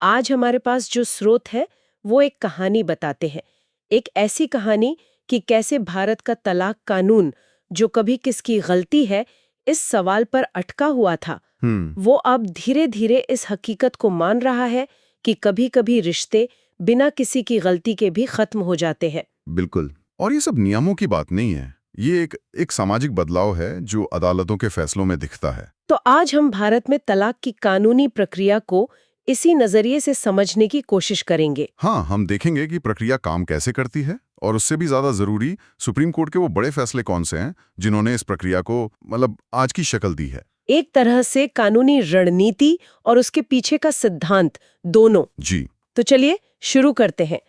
आज हमारे पास जो स्रोत है वो एक कहानी बताते हैं। एक ऐसी कहानी कि कैसे भारत का तलाक कानून, जो कभी किसकी गलती है इस सवाल पर अटका हुआ था, वो अब धीरे धीरे इस हकीकत को मान रहा है कि कभी-कभी रिश्ते बिना किसी की गलती के भी खत्म हो जाते हैं। बिल्कुल। और ये सब नियमों की बात नहीं है। ये एक सामाजिक बदलाव है जो अदालतों के फैसलों में दिखता है। तो आज हम भारत में तलाक की कानूनी प्रक्रिया को इसी नजरिए से समझने की कोशिश करेंगे। हाँ, हम देखेंगे कि प्रक्रिया काम कैसे करती है और उससे भी ज्यादा जरूरी सुप्रीम कोर्ट के वो बड़े फैसले कौन से हैं जिन्होंने इस प्रक्रिया को आज की शक्ल दी है। एक तरह से कानूनी रणनीति और उसके पीछे का सिद्धांत, दोनों। जी। तो चलिए शुरू करते हैं।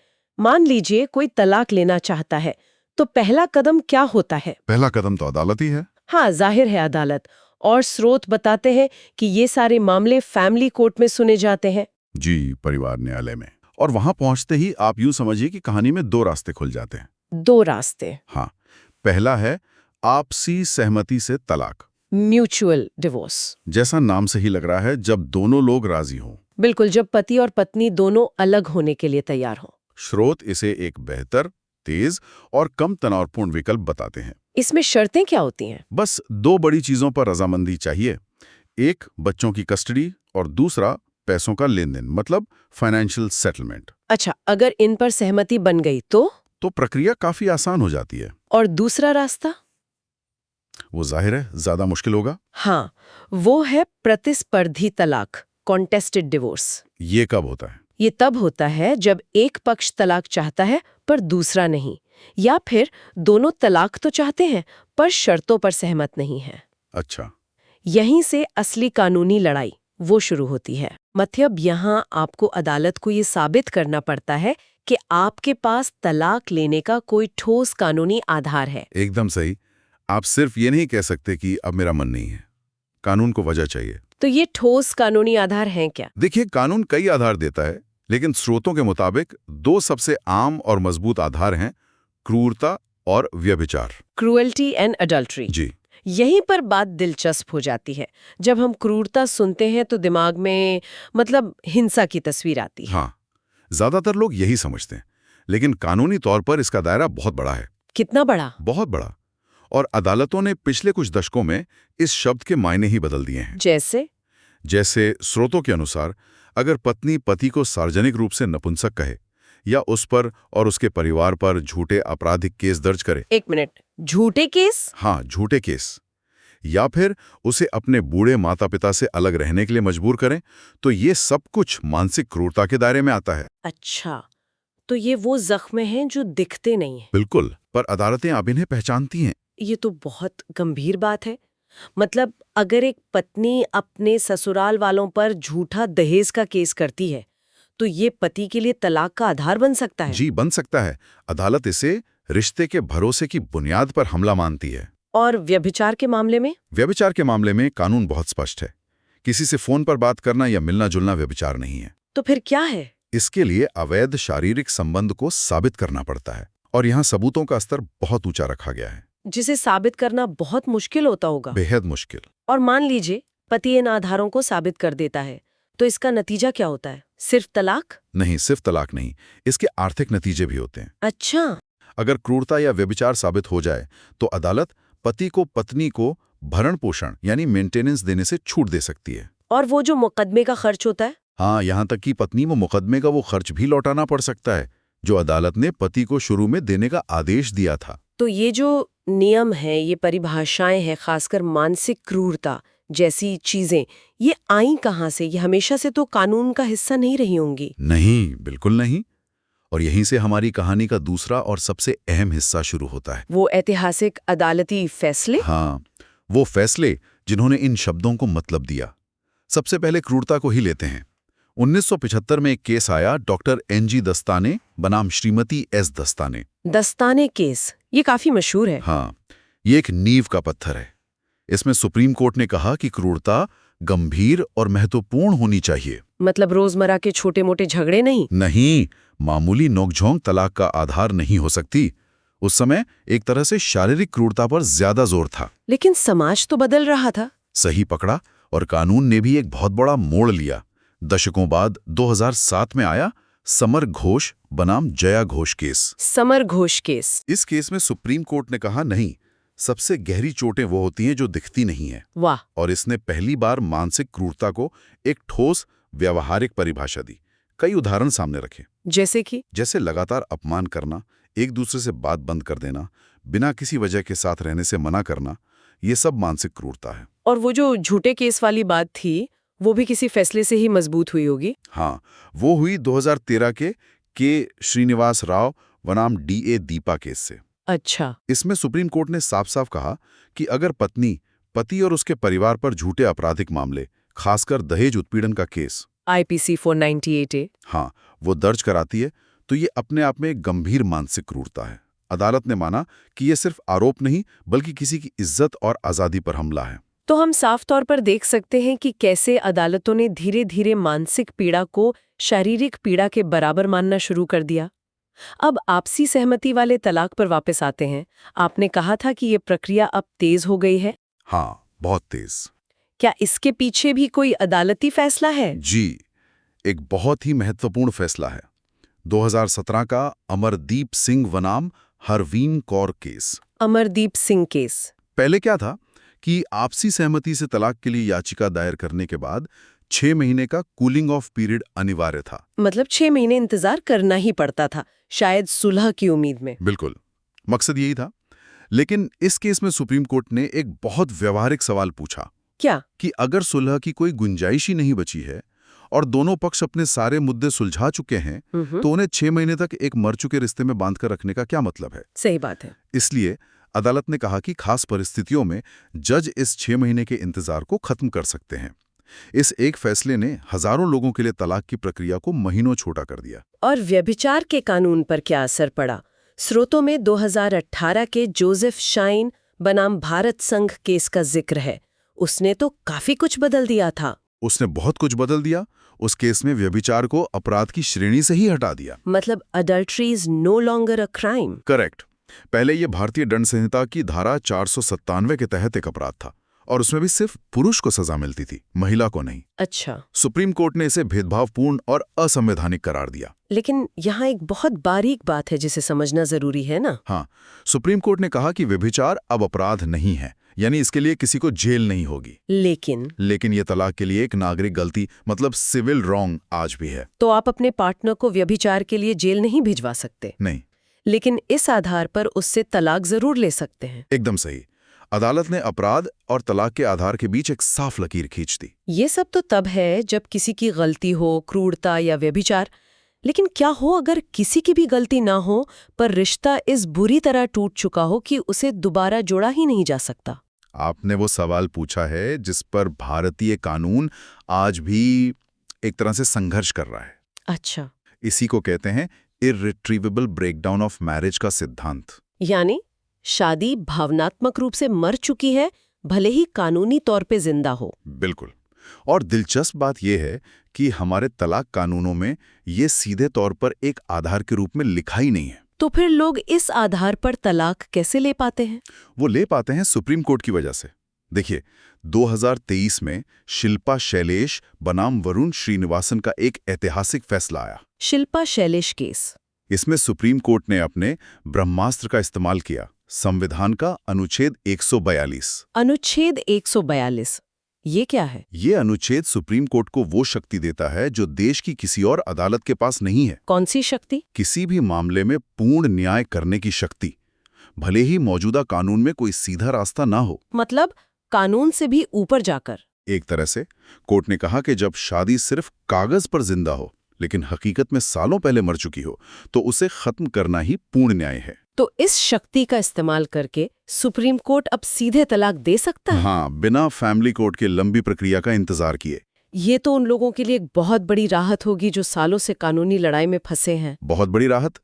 मान लीजिए कोई तलाक लेना चाहता है, तो पहला कदम क्या होता है? पहला कदम तो अदालत ही है। हाँ, जाहिर है अदालत। और स्रोत बताते हैं कि ये सारे मामले फैमिली कोर्ट में सुने जाते हैं। जी, परिवार न्यायालय में। और वहां पहुंचते ही आप यूं समझिए कि कहानी में दो रास्ते खुल जाते हैं। दो रास्ते। हाँ, पहला है आपसी सहमति से तलाक। Mutual divorce. जैसा नाम से ही लग रहा है, जब दोनों लोग राजी हों। बिल्कुल, जब पति और पत्नी दोनों अलग होने के लिए तैयार हों। स्रोत इसे एक बेहतर, तेज और कम तनावपूर्ण विकल्प बताते हैं। इसमें शर्तें क्या होती हैं? बस दो बड़ी चीजों पर रजामंदी चाहिए। एक बच्चों की कस्टडी और दूसरा पैसों का लेन देन, मतलब फाइनेंशियल सेटलमेंट। अच्छा, अगर इन पर सहमति बन गई तो प्रक्रिया काफी आसान हो जाती है। और दूसरा रास्ता? वो जाहिर है ज्यादा मुश्किल होगा। हाँ, वो है प्रतिस्पर्धी तलाक, कॉन्टेस्टेड डिवोर्स। ये कब होता है? ये तब होता है जब एक पक्ष तलाक चाहता है पर दूसरा नहीं, या फिर दोनों तलाक तो चाहते हैं पर शर्तों पर सहमत नहीं है। अच्छा। यहीं से असली कानूनी लड़ाई वो शुरू होती है। मतलब यहाँ आपको अदालत को ये साबित करना पड़ता है कि आपके पास तलाक लेने का कोई ठोस कानूनी आधार है। एकदम सही। आप सिर्फ ये नहीं कह सकते कि अब मेरा मन नहीं है। कानून को वजह चाहिए। तो ये ठोस कानूनी आधार हैं क्या? देखिए, कानून कई आधार देता है, लेकिन स्रोतों के मुताबिक दो सबसे आम और मजबूत आधार हैं: क्रूरता और व्यभिचार। Cruelty and adultery. जी। यहीं पर बात दिलचस्प हो जाती है। जब हम क्रूरता सुनते हैं तो दिमाग में हिंसा की तस्वीर आती है। हाँ, ज्यादातर लोग यही समझते हैं, लेकिन कानूनी तौर पर इसका दायरा बहुत बड़ा है। कितना बड़ा? बहुत बड़ा। और अदालतों ने पिछले कुछ दशकों में इस शब्द के मायने ही बदल दिए हैं। जैसे स्रोतों के अनुसार, अगर पत्नी पति को सार्वजनिक रूप से नपुंसक कहे या उस पर और उसके परिवार पर झूठे आपराधिक केस दर्ज करे। एक मिनट, झूठे केस? हाँ, झूठे केस। या फिर उसे अपने बूढ़े माता पिता से अलग रहने के लिए मजबूर करें, तो ये सब कुछ मानसिक क्रूरता के दायरे में आता है। अच्छा, तो ये वो जख्म हैं जो दिखते नहीं हैं। बिल्कुल, पर अदालतें अब इन्हें पहचानती हैं। ये तो बहुत गंभीर बात है। मतलब अगर एक पत्नी अपने ससुराल वालों पर झूठा दहेज का केस करती है, तो ये पति के लिए तलाक का आधार बन सकता है। जी, बन सकता है। अदालत इसे रिश्ते के भरोसे की बुनियाद पर हमला मानती है। और व्यभिचार के मामले में? व्यभिचार के मामले में कानून बहुत स्पष्ट है। किसी से फोन पर बात करना या मिलना जुलना व्यभिचार नहीं है। तो फिर क्या है? इसके लिए अवैध शारीरिक संबंध को साबित करना पड़ता है, और यहाँ सबूतों का स्तर बहुत ऊंचा रखा गया है। जिसे साबित करना बहुत मुश्किल होता होगा। बेहद मुश्किल। और मान लीजिए पति इन आधारों को साबित कर देता है, तो इसका नतीजा क्या होता है? सिर्फ तलाक? नहीं, सिर्फ तलाक नहीं, इसके आर्थिक नतीजे भी होते हैं। अच्छा। अगर क्रूरता या व्यभिचार साबित हो जाए तो अदालत पति को पत्नी को भरण पोषण यानी मेंटेनेंस देने से छूट दे सकती है। और वो जो मुकदमे का खर्च होता है? हाँ, यहाँ तक कि पत्नी को मुकदमे का वो खर्च भी लौटाना पड़ सकता है जो अदालत ने पति को शुरू में देने का आदेश दिया था। तो ये जो नियम है, ये परिभाषाएं हैं, खासकर मानसिक क्रूरता जैसी चीजें, ये आई कहाँ से? ये हमेशा से तो कानून का हिस्सा नहीं रही होंगी। नहीं, बिल्कुल नहीं। और यहीं से हमारी कहानी का दूसरा और सबसे अहम हिस्सा शुरू होता है। वो ऐतिहासिक अदालती फैसले। हाँ, वो फैसले जिन्होंने इन शब्दों को मतलब दिया। सबसे पहले क्रूरता को ही लेते हैं। 1975 में एक केस आया डॉक्टर NG दस्ताने बनाम श्रीमती S दस्ताने। दस्ताने केस, ये काफी मशहूर है। हाँ, ये एक नींव का पत्थर है। इसमें सुप्रीम कोर्ट ने कहा कि क्रूरता गंभीर और महत्वपूर्ण होनी चाहिए। मतलब रोजमर्रा के छोटे मोटे झगड़े नहीं? नहीं, मामूली नोकझोंक तलाक का आधार नहीं हो सकती। उस समय एक तरह से शारीरिक क्रूरता पर ज्यादा जोर था। लेकिन समाज तो बदल रहा था। सही पकड़ा, और कानून ने भी एक बहुत बड़ा मोड़ लिया। दशकों बाद 2007 में आया समर घोष बनाम Jaya Ghosh case. Summer Ghosh case. इस केस में सुप्रीम कोर्ट ने कहा नहीं, सबसे गहरी चोटें वो होती हैं जो दिखती नहीं है। वाह। और इसने पहली बार मानसिक क्रूरता को एक ठोस व्यावहारिक परिभाषा दी। कई उदाहरण सामने रखे, जैसे लगातार अपमान करना, एक दूसरे से बात बंद कर देना, बिना किसी वजह के साथ रहने से मना करना, ये सब मानसिक क्रूरता है। और वो जो झूठे केस वाली बात थी, वो भी किसी फैसले से ही मजबूत हुई होगी। हाँ, वो हुई 2013 के श्रीनिवास राव बनाम DA दीपा केस से। अच्छा। इसमें सुप्रीम कोर्ट ने साफ साफ कहा कि अगर पत्नी, पति और उसके परिवार पर झूठे आपराधिक मामले, खासकर दहेज उत्पीड़न का केस IPC 498A, हाँ, वो दर्ज कराती है, तो ये अपने आप में एक गंभीर मानसिक क्रूरता है। अदालत ने माना कि ये सिर्फ आरोप नहीं, बल्कि किसी की इज्जत और आज़ादी पर हमला है। तो हम साफ तौर पर देख सकते हैं कि कैसे अदालतों ने धीरे धीरे मानसिक पीड़ा को शारीरिक पीड़ा के बराबर मानना शुरू कर दिया। अब आपसी सहमति वाले तलाक पर वापस आते हैं। आपने कहा था कि ये प्रक्रिया अब तेज हो गई है। हाँ, बहुत तेज। क्या इसके पीछे भी कोई अदालती फैसला है? जी, एक बहुत ही महत्वपूर्ण फैसला है। 2017 का अमरदीप सिंह बनाम हरवीन कौर केस। अमरदीप सिंह केस। पहले क्या था कि आपसी सहमति से तलाक के लिए याचिका दायर करने के बाद 6 महीने का कूलिंग ऑफ पीरियड अनिवार्य था। मतलब 6 महीने इंतजार करना ही पड़ता था, शायद सुलह की उम्मीद में। बिल्कुल, मकसद यही था। लेकिन इस केस में सुप्रीम कोर्ट ने एक बहुत व्यवहारिक सवाल पूछा। क्या? कि अगर सुलह की कोई गुंजाइश ही नहीं बची है और दोनों पक्ष अपने सारे मुद्दे सुलझा चुके हैं, तो उन्हें 6 महीने तक एक मर चुके रिश्ते में बांधकर रखने का क्या मतलब है? सही बात है। इसलिए अदालत ने कहा कि खास परिस्थितियों में जज इस 6 महीने के इंतजार को खत्म कर सकते हैं। इस एक फैसले ने हजारों लोगों के लिए तलाक की प्रक्रिया को महीनों छोटा कर दिया। और व्यभिचार के कानून पर क्या असर पड़ा? स्रोतों में 2018 के जोसेफ शाइन बनाम भारत संघ केस का जिक्र है। उसने तो काफी कुछ बदल दिया था। उसने बहुत कुछ बदल दिया। उस केस में व्यभिचार को अपराध की श्रेणी से ही हटा दिया। मतलब adultery is no longer a crime. Correct. पहले ये भारतीय दंड संहिता की धारा 497 के तहत एक अपराध था और उसमें भी सिर्फ पुरुष को सजा मिलती थी, महिला को नहीं। अच्छा। सुप्रीम कोर्ट ने इसे भेदभावपूर्ण और असंवैधानिक करार दिया। लेकिन यहाँ एक बहुत बारीक बात है जिसे समझना जरूरी है ना। हाँ, सुप्रीम कोर्ट ने कहा कि व्यभिचार अब अपराध नहीं है, यानी इसके लिए किसी को जेल नहीं होगी। लेकिन ये तलाक के लिए एक नागरिक गलती, मतलब सिविल रॉन्ग आज भी है। तो आप अपने पार्टनर को व्यभिचार के लिए जेल नहीं भिजवा सकते। नहीं। लेकिन इस आधार पर उससे तलाक जरूर ले सकते हैं। एकदम सही। अदालत ने अपराध और तलाक के आधार के बीच एक साफ लकीर खींच दी। ये सब तो तब है जब किसी की गलती हो, क्रूरता या व्यभिचार। लेकिन क्या हो अगर किसी की भी गलती ना हो पर रिश्ता इस बुरी तरह टूट चुका हो कि उसे दोबारा जोड़ा ही नहीं जा सकता? आपने वो सवाल पूछा है जिस पर भारतीय कानून आज भी एक तरह से संघर्ष कर रहा है। अच्छा। इसी को कहते हैं इर्रिट्रीवेबल ब्रेकडाउन ऑफ मैरिज का सिद्धांत। यानी शादी भावनात्मक रूप से मर चुकी है, भले ही कानूनी तौर पे जिंदा हो। बिल्कुल। और दिलचस्प बात यह है कि हमारे तलाक कानूनों में ये सीधे तौर पर एक आधार के रूप में लिखा ही नहीं है। तो फिर लोग इस आधार पर तलाक कैसे ले पाते हैं? वो ले पाते हैं सुप्रीम कोर्ट की वजह से। देखिए, 2023 में शिल्पा शैलेश बनाम वरुण श्रीनिवासन का एक ऐतिहासिक फैसला आया। शिल्पा शैलेश केस। इसमें सुप्रीम कोर्ट ने अपने ब्रह्मास्त्र का इस्तेमाल किया, संविधान का अनुच्छेद 142। अनुच्छेद 142 ये क्या है? ये अनुच्छेद सुप्रीम कोर्ट को वो शक्ति देता है जो देश की किसी और अदालत के पास नहीं है। कौन सी शक्ति? किसी भी मामले में पूर्ण न्याय करने की शक्ति, भले ही मौजूदा कानून में कोई सीधा रास्ता ना हो। मतलब कानून से भी ऊपर जाकर। एक तरह से कोर्ट ने कहा कि जब शादी सिर्फ कागज पर जिंदा हो लेकिन हकीकत में सालों पहले मर चुकी हो, तो उसे खत्म करना ही पूर्ण न्याय है। तो इस शक्ति का इस्तेमाल करके सुप्रीम कोर्ट अब सीधे तलाक दे सकता है? हाँ, बिना फैमिली कोर्ट के लंबी प्रक्रिया का इंतजार किए। ये तो उन लोगों के लिए एक बहुत बड़ी राहत होगी जो सालों से कानूनी लड़ाई में फंसे हैं। बहुत बड़ी राहत।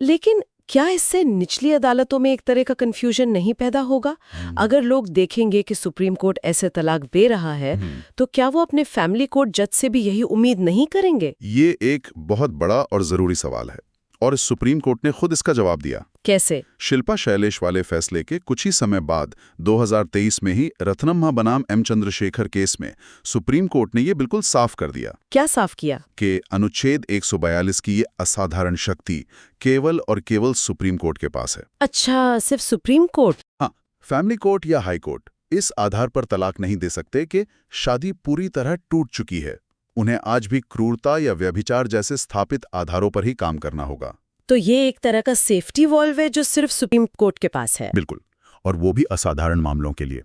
लेकिन क्या इससे निचली अदालतों में एक तरह का कंफ्यूजन नहीं पैदा होगा? अगर लोग देखेंगे कि सुप्रीम कोर्ट ऐसे तलाक दे रहा है, तो क्या वो अपने फैमिली कोर्ट जज से भी यही उम्मीद नहीं करेंगे? ये एक बहुत बड़ा और जरूरी सवाल है। और इस सुप्रीम कोर्ट ने खुद इसका जवाब दिया। कैसे? शिल्पा शैलेश वाले फैसले के कुछ ही समय बाद 2023 में ही रत्नम्मा बनाम एम चंद्रशेखर केस में सुप्रीम कोर्ट ने ये बिल्कुल साफ कर दिया। क्या साफ किया? कि अनुच्छेद 142 की ये असाधारण शक्ति केवल और केवल सुप्रीम कोर्ट के पास है। अच्छा, सिर्फ सुप्रीम कोर्ट? हाँ, फैमिली कोर्ट या हाई कोर्ट इस आधार पर तलाक नहीं दे सकते कि शादी पूरी तरह टूट चुकी है। उन्हें आज भी क्रूरता या व्यभिचार जैसे स्थापित आधारों पर ही काम करना होगा। तो ये एक तरह का सेफ्टी वॉल्व है जो सिर्फ सुप्रीम कोर्ट के पास है। बिल्कुल, और वो भी असाधारण मामलों के लिए।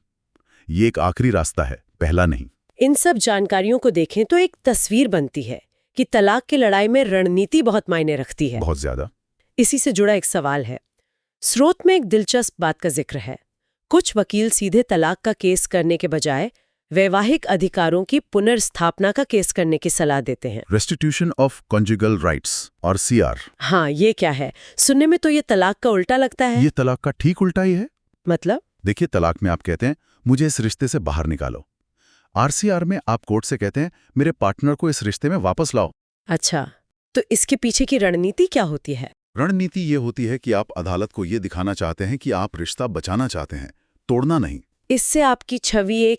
ये एक आखिरी रास्ता है, पहला नहीं। इन सब जानकारियों को देखें तो एक तस्वीर बनती है कि तलाक की लड़ाई में रणनीति बहुत मायने रखती है। बहुत ज्यादा। इसी से जुड़ा एक सवाल है। स्रोत में एक दिलचस्प बात का जिक्र है। कुछ वकील सीधे तलाक का केस करने के बजाय वैवाहिक अधिकारों की पुनर्स्थापना का केस करने की सलाह देते हैं। रेस्टिट्यूशन ऑफ कॉन्जुगल राइट्स और CR। हाँ, ये क्या है? सुनने में तो ये तलाक का उल्टा लगता है। ये तलाक का ठीक उल्टा ही है। मतलब? देखिए, तलाक में आप कहते हैं मुझे इस रिश्ते से बाहर निकालो। RCR में आप कोर्ट से कहते हैं मेरे पार्टनर को इस रिश्ते में वापस लाओ। अच्छा, तो इसके पीछे की रणनीति क्या होती है? रणनीति ये होती है कि आप अदालत को ये दिखाना चाहते हैं कि आप रिश्ता बचाना चाहते हैं, तोड़ना नहीं। इससे आपकी छवि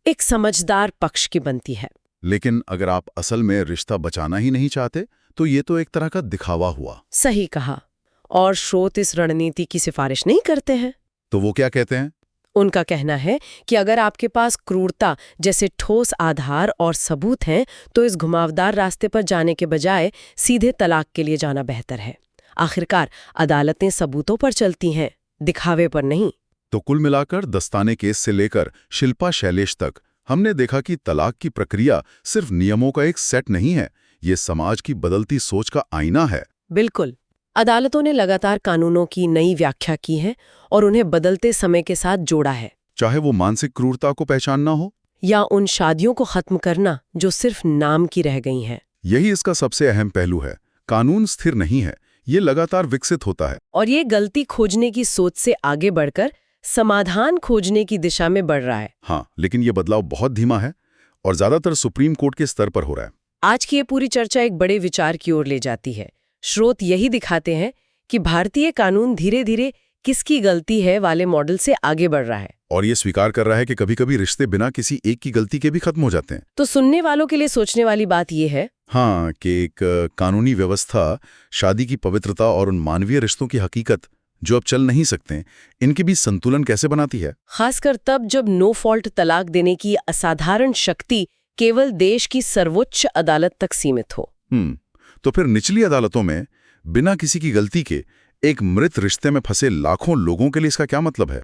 एक समझदार पक्ष की बनती है। लेकिन अगर आप असल में रिश्ता बचाना ही नहीं चाहते तो ये तो एक तरह का दिखावा हुआ। सही कहा। और स्रोत इस रणनीति की सिफारिश नहीं करते हैं। तो वो क्या कहते हैं? उनका कहना है कि अगर आपके पास क्रूरता जैसे ठोस आधार और सबूत हैं तो इस घुमावदार रास्ते पर जाने के बजाय सीधे तलाक के लिए जाना बेहतर है। आखिरकार अदालतें सबूतों पर चलती हैं, दिखावे पर नहीं। तो कुल मिलाकर दस्ताने केस से लेकर शिल्पा शैलेश तक हमने देखा कि तलाक की प्रक्रिया सिर्फ नियमों का एक सेट नहीं है, ये समाज की बदलती सोच का आईना है। बिल्कुल। अदालतों ने लगातार कानूनों की नई व्याख्या की है और उन्हें बदलते समय के साथ जोड़ा है। चाहे वो मानसिक क्रूरता को पहचानना हो या उन शादियों को खत्म करना जो सिर्फ नाम की रह गई हैं। यही इसका सबसे अहम पहलू है। कानून स्थिर नहीं है, ये लगातार विकसित होता है। और ये गलती खोजने की सोच से आगे बढ़कर समाधान खोजने की दिशा में बढ़ रहा है। हाँ, लेकिन ये बदलाव बहुत धीमा है और ज्यादातर सुप्रीम कोर्ट के स्तर पर हो रहा है। आज की ये पूरी चर्चा एक बड़े विचार की ओर ले जाती है। स्रोत यही दिखाते हैं कि भारतीय कानून धीरे धीरे किसकी गलती है वाले मॉडल से आगे बढ़ रहा है और ये स्वीकार कर रहा है कि कभी-कभी रिश्ते बिना किसी एक की गलती के भी खत्म हो जाते हैं। तो सुनने वालों के लिए सोचने वाली बात यह है हाँ, कि एक कानूनी व्यवस्था शादी की पवित्रता और उन मानवीय रिश्तों की हकीकत जो अब चल नहीं सकते, इनके बीच संतुलन कैसे बनाती है। खासकर तब जब नो फॉल्ट तलाक देने की असाधारण शक्ति केवल देश की सर्वोच्च अदालत तक सीमित हो। तो फिर निचली अदालतों में बिना किसी की गलती के एक मृत रिश्ते में फंसे लाखों लोगों के लिए इसका क्या मतलब है?